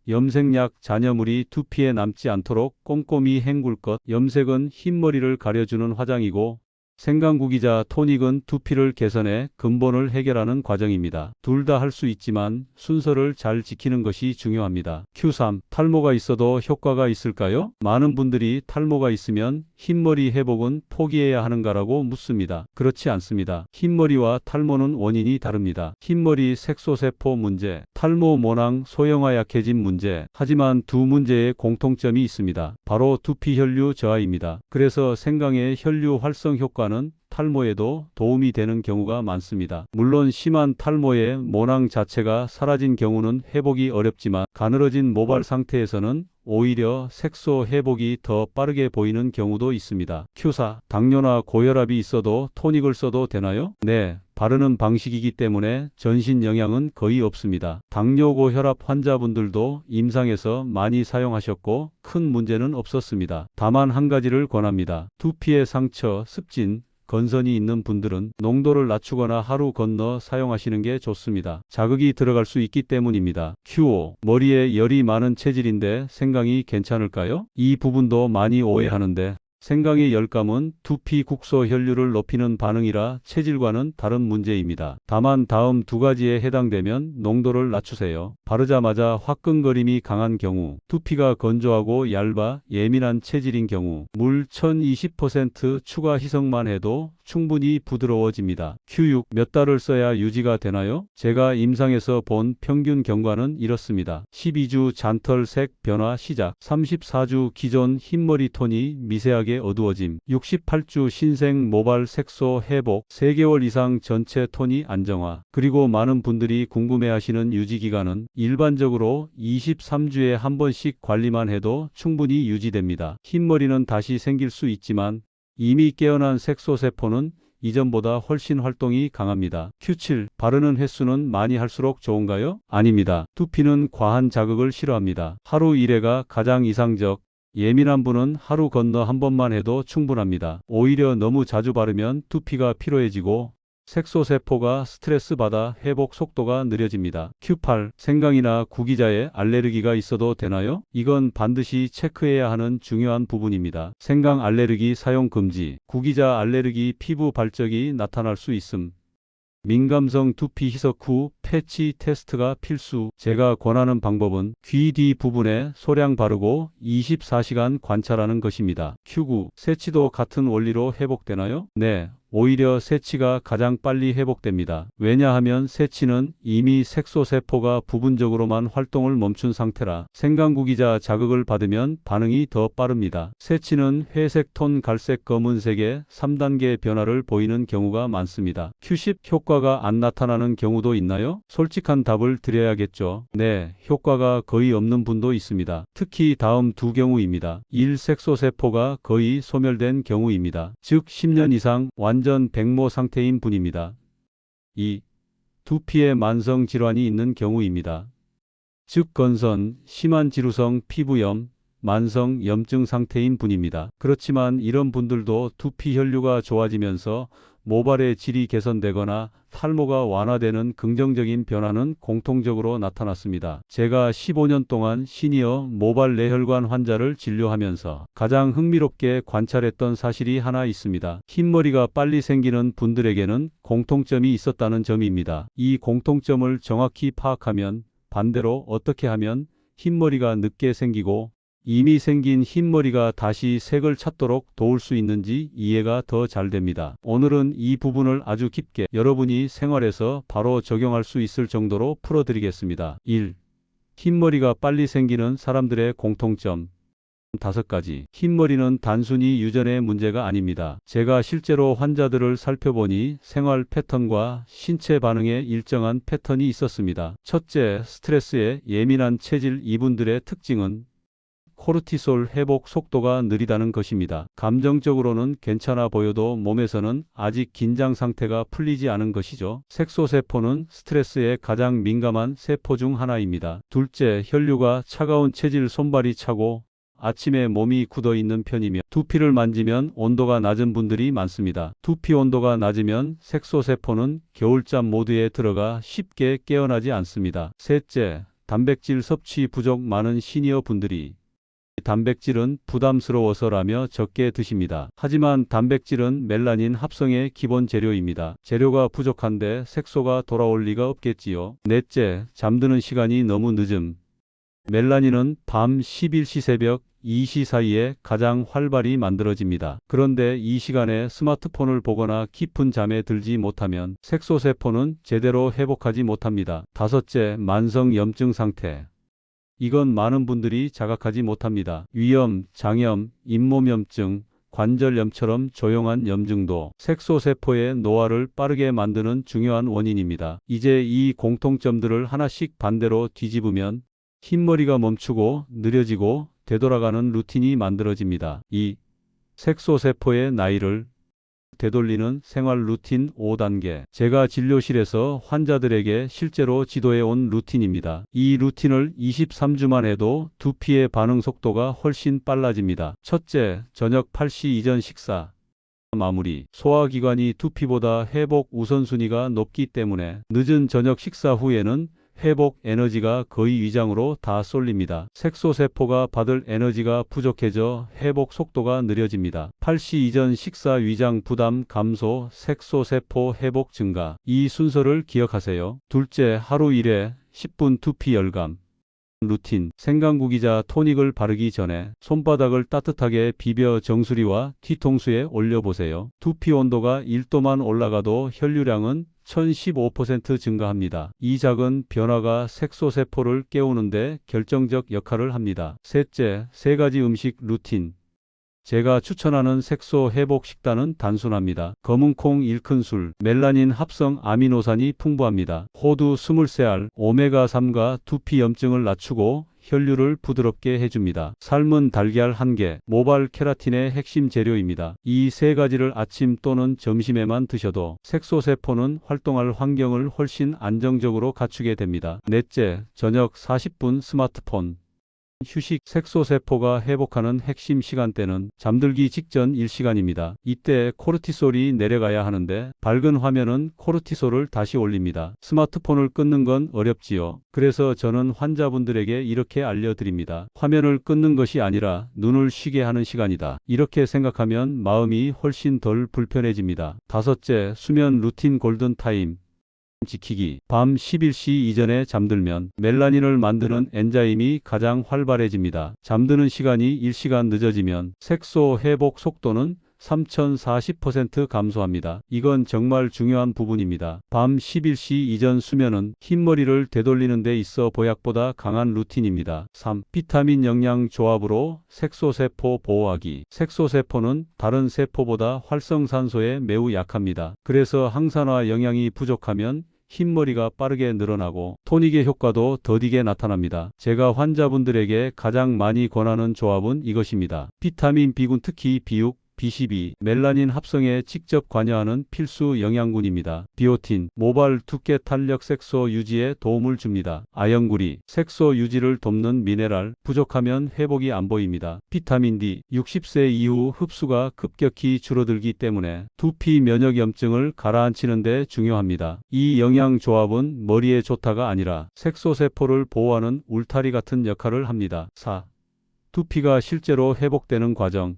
염색약 잔여물이 두피에 남지 않도록 꼼꼼히 헹굴 것. 염색은 흰머리를 가려주는 화장이고 생강구기자 토닉은 두피를 개선해 근본을 해결하는 과정입니다. 둘 다 할 수 있지만 순서를 잘 지키는 것이 중요합니다. Q3. 탈모가 있어도 효과가 있을까요? 많은 분들이 탈모가 있으면 흰머리 회복은 포기해야 하는가라고 묻습니다. 그렇지 않습니다. 흰머리와 탈모는 원인이 다릅니다. 흰머리 색소세포 문제, 탈모 모낭 소형화 약해진 문제. 하지만 두 문제에 공통점이 있습니다. 바로 두피 혈류 저하입니다. 그래서 생강의 혈류 활성 효과는 탈모에도 도움이 되는 경우가 많습니다. 물론 심한 탈모의 모낭 자체가 사라진 경우는 회복이 어렵지만 가늘어진 모발 상태에서는 오히려 색소 회복이 더 빠르게 보이는 경우도 있습니다. Q4. 당뇨나 고혈압이 있어도 토닉을 써도 되나요? 네. 바르는 방식이기 때문에 전신 영향은 거의 없습니다. 당뇨 고혈압 환자분들도 임상에서 많이 사용하셨고 큰 문제는 없었습니다. 다만 한 가지를 권합니다. 두피의 상처, 습진, 건선이 있는 분들은 농도를 낮추거나 하루 건너 사용하시는 게 좋습니다. 자극이 들어갈 수 있기 때문입니다. Q5. 머리에 열이 많은 체질인데 생강이 괜찮을까요? 이 부분도 많이 오해하는데 생강의 열감은 두피 국소 혈류를 높이는 반응이라 체질과는 다른 문제입니다. 다만 다음 두 가지에 해당되면 농도를 낮추세요. 바르자마자 화끈거림이 강한 경우, 두피가 건조하고 얇아 예민한 체질인 경우, 물 1020% 추가 희석만 해도 충분히 부드러워집니다. Q6. 몇 달을 써야 유지가 되나요? 제가 임상에서 본 평균 경과는 이렇습니다. 12주 잔털색 변화 시작, 34주 기존 흰머리 톤이 미세하게 어두워짐, 68주 신생 모발 색소 회복, 3개월 이상 전체 톤이 안정화. 그리고 많은 분들이 궁금해하시는 유지기간은 일반적으로 23주에 한 번씩 관리만 해도 충분히 유지됩니다. 흰머리는 다시 생길 수 있지만 이미 깨어난 색소세포는 이전보다 훨씬 활동이 강합니다. Q7. 바르는 횟수는 많이 할수록 좋은가요? 아닙니다. 두피는 과한 자극을 싫어합니다. 하루 1회가 가장 이상적, 예민한 분은 하루 건너 한 번만 해도 충분합니다. 오히려 너무 자주 바르면 두피가 피로해지고 색소세포가 스트레스 받아 회복 속도가 느려집니다. Q8. 생강이나 구기자에 알레르기가 있어도 되나요? 이건 반드시 체크해야 하는 중요한 부분입니다. 생강 알레르기 사용 금지, 구기자 알레르기 피부 발적이 나타날 수 있음. 민감성 두피 희석 후 패치 테스트가 필수. 제가 권하는 방법은 귀 뒤 부분에 소량 바르고 24시간 관찰하는 것입니다. Q9. 세치도 같은 원리로 회복되나요? 네. 오히려 세치가 가장 빨리 회복됩니다. 왜냐하면 세치는 이미 색소세포가 부분적으로만 활동을 멈춘 상태라 생강구기자 자극을 받으면 반응이 더 빠릅니다. 세치는 회색 톤 갈색 검은색의 3단계 변화를 보이는 경우가 많습니다. Q10. 효과가 안 나타나는 경우도 있나요? 솔직한 답을 드려야겠죠. 네, 효과가 거의 없는 분도 있습니다. 특히 다음 두 경우입니다. 1. 색소세포가 거의 소멸된 경우입니다. 즉 10년 이상 완전 백모 상태인 분입니다. 2. 두피에 만성 질환이 있는 경우입니다. 즉 건선, 심한 지루성 피부염, 만성 염증 상태인 분입니다. 그렇지만 이런 분들도 두피 혈류가 좋아지면서 모발의 질이 개선되거나 탈모가 완화되는 긍정적인 변화는 공통적으로 나타났습니다. 제가 15년 동안 시니어 모발 뇌혈관 환자를 진료하면서 가장 흥미롭게 관찰했던 사실이 하나 있습니다. 흰머리가 빨리 생기는 분들에게는 공통점이 있었다는 점입니다. 이 공통점을 정확히 파악하면 반대로 어떻게 하면 흰머리가 늦게 생기고 이미 생긴 흰머리가 다시 색을 찾도록 도울 수 있는지 이해가 더 잘 됩니다. 오늘은 이 부분을 아주 깊게 여러분이 생활에서 바로 적용할 수 있을 정도로 풀어드리겠습니다. 1. 흰머리가 빨리 생기는 사람들의 공통점 5가지. 흰머리는 단순히 유전의 문제가 아닙니다. 제가 실제로 환자들을 살펴보니 생활 패턴과 신체 반응에 일정한 패턴이 있었습니다. 첫째, 스트레스에 예민한 체질. 이분들의 특징은 코르티솔 회복 속도가 느리다는 것입니다. 감정적으로는 괜찮아 보여도 몸에서는 아직 긴장 상태가 풀리지 않은 것이죠. 색소세포는 스트레스에 가장 민감한 세포 중 하나입니다. 둘째, 혈류가 차가운 체질. 손발이 차고 아침에 몸이 굳어 있는 편이며 두피를 만지면 온도가 낮은 분들이 많습니다. 두피 온도가 낮으면 색소세포는 겨울잠 모드에 들어가 쉽게 깨어나지 않습니다. 셋째, 단백질 섭취 부족. 많은 시니어 분들이 단백질은 부담스러워서라며 적게 드십니다. 하지만 단백질은 멜라닌 합성의 기본 재료입니다. 재료가 부족한데 색소가 돌아올 리가 없겠지요. 넷째, 잠드는 시간이 너무 늦음. 멜라닌은 밤 11시 새벽 2시 사이에 가장 활발히 만들어집니다. 그런데 이 시간에 스마트폰을 보거나 깊은 잠에 들지 못하면 색소세포는 제대로 회복하지 못합니다. 다섯째, 만성 염증 상태. 이건 많은 분들이 자각하지 못합니다. 위염, 장염, 잇몸염증, 관절염처럼 조용한 염증도 색소세포의 노화를 빠르게 만드는 중요한 원인입니다. 이제 이 공통점들을 하나씩 반대로 뒤집으면 흰머리가 멈추고 느려지고 되돌아가는 루틴이 만들어집니다. 이 색소세포의 나이를 되돌리는 생활 루틴 5단계. 제가 진료실에서 환자들에게 실제로 지도해 온 루틴입니다. 이 루틴을 23주만 해도 두피의 반응 속도가 훨씬 빨라집니다. 첫째, 저녁 8시 이전 식사. 마무리. 소화기관이 두피보다 회복 우선순위가 높기 때문에 늦은 저녁 식사 후에는 회복 에너지가 거의 위장으로 다 쏠립니다. 색소세포가 받을 에너지가 부족해져 회복 속도가 느려집니다. 8시 이전 식사 위장 부담 감소, 색소세포 회복 증가. 이 순서를 기억하세요. 둘째, 하루 1회 10분 두피 열감. 루틴. 생강국이자 토닉을 바르기 전에 손바닥을 따뜻하게 비벼 정수리와 뒤통수에 올려보세요. 두피 온도가 1도만 올라가도 혈류량은 1015% 증가합니다. 이 작은 변화가 색소세포를 깨우는데 결정적 역할을 합니다. 셋째, 3가지 음식 루틴. 제가 추천하는 색소 회복 식단은 단순합니다. 검은콩 1큰술, 멜라닌 합성 아미노산이 풍부합니다. 호두 23알, 오메가3가 두피 염증을 낮추고 혈류를 부드럽게 해줍니다. 삶은 달걀 1개, 모발 케라틴의 핵심 재료입니다. 이 3가지를 아침 또는 점심에만 드셔도 색소세포는 활동할 환경을 훨씬 안정적으로 갖추게 됩니다. 넷째, 저녁 40분 스마트폰. 휴식. 색소세포가 회복하는 핵심 시간대는 잠들기 직전 1시간입니다. 이때 코르티솔이 내려가야 하는데 밝은 화면은 코르티솔을 다시 올립니다. 스마트폰을 끊는 건 어렵지요. 그래서 저는 환자분들에게 이렇게 알려드립니다. 화면을 끊는 것이 아니라 눈을 쉬게 하는 시간이다. 이렇게 생각하면 마음이 훨씬 덜 불편해집니다. 다섯째, 수면 루틴 골든타임. 지키기. 밤 11시 이전에 잠들면 멜라닌을 만드는 엔자임이 가장 활발해집니다. 잠드는 시간이 1시간 늦어지면 색소 회복 속도는 3040% 감소합니다. 이건 정말 중요한 부분입니다. 밤 11시 이전 수면은 흰머리를 되돌리는 데 있어 보약보다 강한 루틴입니다. 3. 비타민 영양 조합으로 색소세포 보호하기. 색소세포는 다른 세포보다 활성산소에 매우 약합니다. 그래서 항산화 영양이 부족하면 흰머리가 빠르게 늘어나고 토닉의 효과도 더디게 나타납니다. 제가 환자분들에게 가장 많이 권하는 조합은 이것입니다. 비타민 B군, 특히 B6, B12, 멜라닌 합성에 직접 관여하는 필수 영양군입니다. 비오틴, 모발 두께 탄력 색소 유지에 도움을 줍니다. 아연구리, 색소 유지를 돕는 미네랄, 부족하면 회복이 안 보입니다. 비타민 D, 60세 이후 흡수가 급격히 줄어들기 때문에 두피 면역염증을 가라앉히는 데 중요합니다. 이 영양 조합은 머리에 좋다가 아니라 색소세포를 보호하는 울타리 같은 역할을 합니다. 4. 두피가 실제로 회복되는 과정.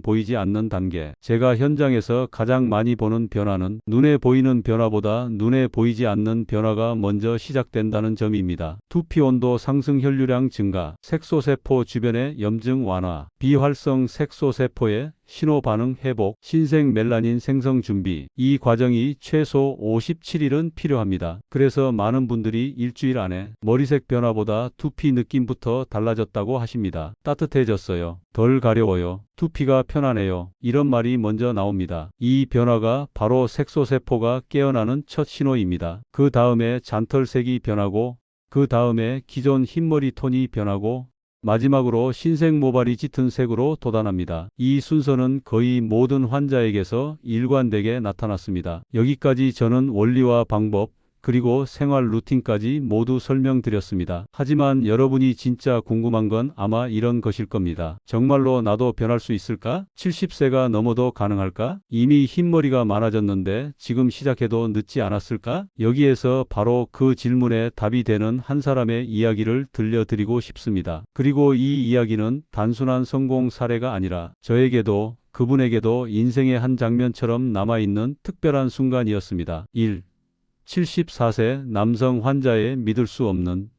보이지 않는 단계. 제가 현장에서 가장 많이 보는 변화는 눈에 보이는 변화보다 눈에 보이지 않는 변화가 먼저 시작된다는 점입니다. 두피 온도 상승, 혈류량 증가, 색소세포 주변의 염증 완화, 비활성 색소세포의 신호 반응 회복, 신생 멜라닌 생성 준비. 이 과정이 최소 57일은 필요합니다. 그래서 많은 분들이 일주일 안에 머리색 변화보다 두피 느낌부터 달라졌다고 하십니다. 따뜻해졌어요. 덜 가려워요. 두피가 편안해요. 이런 말이 먼저 나옵니다. 이 변화가 바로 색소세포가 깨어나는 첫 신호입니다. 그 다음에 잔털색이 변하고, 그 다음에 기존 흰머리 톤이 변하고, 마지막으로 신생 모발이 짙은 색으로 돋아납니다. 이 순서는 거의 모든 환자에게서 일관되게 나타났습니다. 여기까지 저는 원리와 방법, 그리고 생활 루틴까지 모두 설명드렸습니다. 하지만 여러분이 진짜 궁금한 건 아마 이런 것일 겁니다. 정말로 나도 변할 수 있을까? 70세가 넘어도 가능할까? 이미 흰머리가 많아졌는데 지금 시작해도 늦지 않았을까? 여기에서 바로 그 질문에 답이 되는 한 사람의 이야기를 들려드리고 싶습니다. 그리고 이 이야기는 단순한 성공 사례가 아니라 저에게도 그분에게도 인생의 한 장면처럼 남아있는 특별한 순간이었습니다. 1. 74세 남성 환자의 믿을 수 없는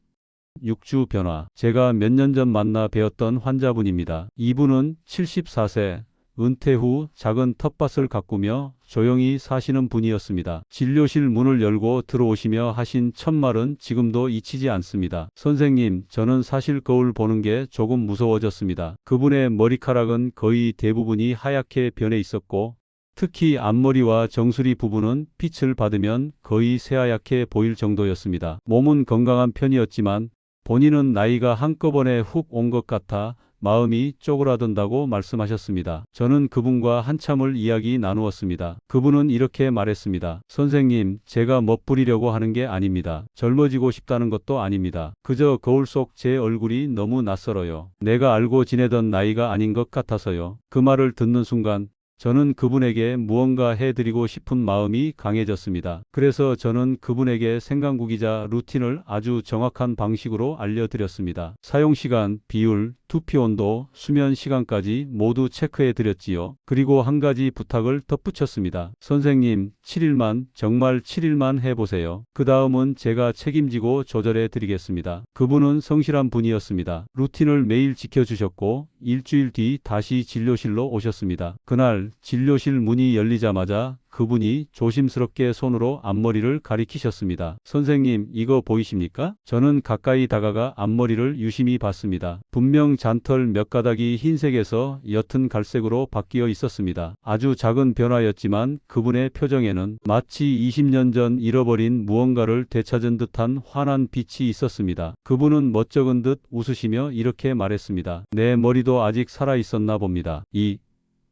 6주 변화. 제가 몇 년 전 만나 뵈었던 환자분입니다. 이분은 74세, 은퇴 후 작은 텃밭을 가꾸며 조용히 사시는 분이었습니다. 진료실 문을 열고 들어오시며 하신 첫 말은 지금도 잊히지 않습니다. 선생님, 저는 사실 거울 보는 게 조금 무서워졌습니다. 그분의 머리카락은 거의 대부분이 하얗게 변해 있었고 특히 앞머리와 정수리 부분은 빛을 받으면 거의 새하얗게 보일 정도였습니다. 몸은 건강한 편이었지만 본인은 나이가 한꺼번에 훅 온 것 같아 마음이 쪼그라든다고 말씀하셨습니다. 저는 그분과 한참을 이야기 나누었습니다. 그분은 이렇게 말했습니다. 선생님, 제가 멋부리려고 하는 게 아닙니다. 젊어지고 싶다는 것도 아닙니다. 그저 거울 속 제 얼굴이 너무 낯설어요. 내가 알고 지내던 나이가 아닌 것 같아서요. 그 말을 듣는 순간 저는 그분에게 무언가 해드리고 싶은 마음이 강해졌습니다. 그래서 저는 그분에게 생강국이자 루틴을 아주 정확한 방식으로 알려드렸습니다. 사용시간, 비율, 두피 온도, 수면 시간까지 모두 체크해드렸지요. 그리고 한 가지 부탁을 덧붙였습니다. 선생님, 7일만, 정말 7일만 해보세요. 그 다음은 제가 책임지고 조절해드리겠습니다. 그분은 성실한 분이었습니다. 루틴을 매일 지켜주셨고 일주일 뒤 다시 진료실로 오셨습니다. 그날 진료실 문이 열리자마자 그분이 조심스럽게 손으로 앞머리를 가리키셨습니다. 선생님, 이거 보이십니까? 저는 가까이 다가가 앞머리를 유심히 봤습니다. 분명 잔털 몇 가닥이 흰색에서 옅은 갈색으로 바뀌어 있었습니다. 아주 작은 변화였지만 그분의 표정에는 마치 20년 전 잃어버린 무언가를 되찾은 듯한 환한 빛이 있었습니다. 그분은 멋쩍은 듯 웃으시며 이렇게 말했습니다. 내 머리도 아직 살아있었나 봅니다.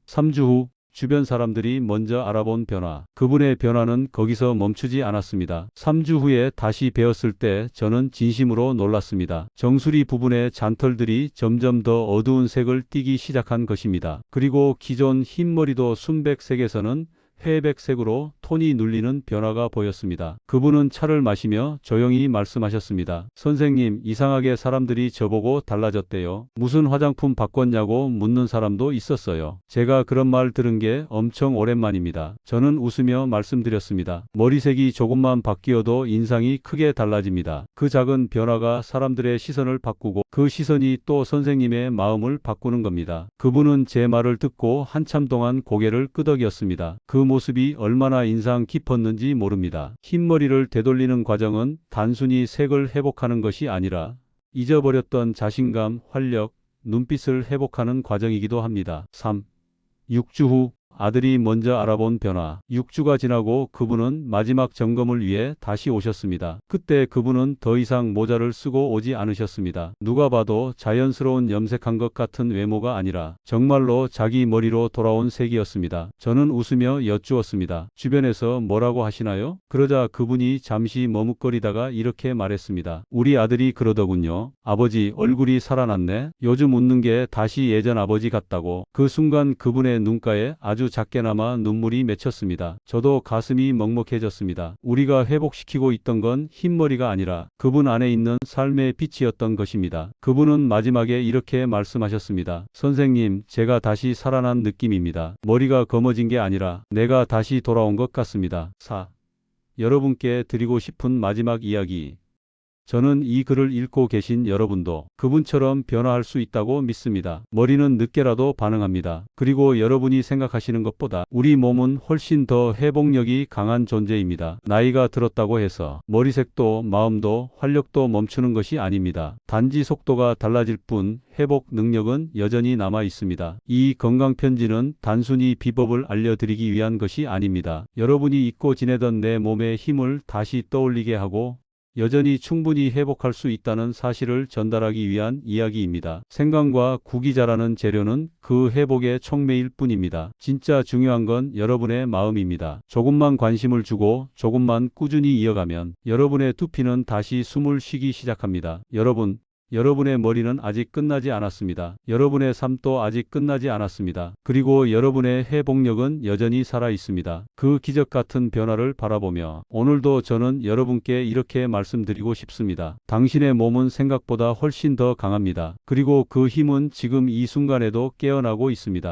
3주 후 주변 사람들이 먼저 알아본 변화. 그분의 변화는 거기서 멈추지 않았습니다. 3주 후에 다시 뵈었을 때 저는 진심으로 놀랐습니다. 정수리 부분의 잔털들이 점점 더 어두운 색을 띠기 시작한 것입니다. 그리고 기존 흰머리도 순백색에서는 회백색으로 톤이 눌리는 변화가 보였습니다. 그분은 차를 마시며 조용히 말씀하셨습니다. 선생님, 이상하게 사람들이 저보고 달라졌대요. 무슨 화장품 바꿨냐고 묻는 사람도 있었어요. 제가 그런 말 들은 게 엄청 오랜만입니다. 저는 웃으며 말씀드렸습니다. 머리색이 조금만 바뀌어도 인상이 크게 달라집니다. 그 작은 변화가 사람들의 시선을 바꾸고 그 시선이 또 선생님의 마음을 바꾸는 겁니다. 그분은 제 말을 듣고 한참 동안 고개를 끄덕였습니다. 그 모습이 얼마나 인상 깊었는지 모릅니다. 흰머리를 되돌리는 과정은 단순히 색을 회복하는 것이 아니라 잊어버렸던 자신감, 활력, 눈빛을 회복하는 과정이기도 합니다. 3. 6주 후 아들이 먼저 알아본 변화. 6주가 지나고 그분은 마지막 점검을 위해 다시 오셨습니다. 그때 그분은 더 이상 모자를 쓰고 오지 않으셨습니다. 누가 봐도 자연스러운 염색한 것 같은 외모가 아니라 정말로 자기 머리로 돌아온 색이었습니다. 저는 웃으며 여쭈었습니다. 주변에서 뭐라고 하시나요? 그러자 그분이 잠시 머뭇거리다가 이렇게 말했습니다. 우리 아들이 그러더군요. 아버지, 얼굴이 살아났네. 요즘 웃는 게 다시 예전 아버지 같다고. 그 순간 그분의 눈가에 아주 작게나마 눈물이 맺혔습니다. 저도 가슴이 먹먹해졌습니다. 우리가 회복시키고 있던 건 흰머리가 아니라 그분 안에 있는 삶의 빛이었던 것입니다. 그분은 마지막에 이렇게 말씀하셨습니다. 선생님, 제가 다시 살아난 느낌입니다. 머리가 검어진 게 아니라 내가 다시 돌아온 것 같습니다. 4. 여러분께 드리고 싶은 마지막 이야기. 저는 이 글을 읽고 계신 여러분도 그분처럼 변화할 수 있다고 믿습니다. 머리는 늦게라도 반응합니다. 그리고 여러분이 생각하시는 것보다 우리 몸은 훨씬 더 회복력이 강한 존재입니다. 나이가 들었다고 해서 머리색도 마음도 활력도 멈추는 것이 아닙니다. 단지 속도가 달라질 뿐 회복 능력은 여전히 남아 있습니다. 이 건강편지는 단순히 비법을 알려드리기 위한 것이 아닙니다. 여러분이 잊고 지내던 내 몸의 힘을 다시 떠올리게 하고 여전히 충분히 회복할 수 있다는 사실을 전달하기 위한 이야기입니다. 생강과 구기자라는 재료는 그 회복의 촉매일 뿐입니다. 진짜 중요한 건 여러분의 마음입니다. 조금만 관심을 주고 조금만 꾸준히 이어가면 여러분의 두피는 다시 숨을 쉬기 시작합니다. 여러분의 머리는 아직 끝나지 않았습니다. 여러분의 삶도 아직 끝나지 않았습니다. 그리고 여러분의 회복력은 여전히 살아 있습니다. 그 기적 같은 변화를 바라보며 오늘도 저는 여러분께 이렇게 말씀드리고 싶습니다. 당신의 몸은 생각보다 훨씬 더 강합니다. 그리고 그 힘은 지금 이 순간에도 깨어나고 있습니다.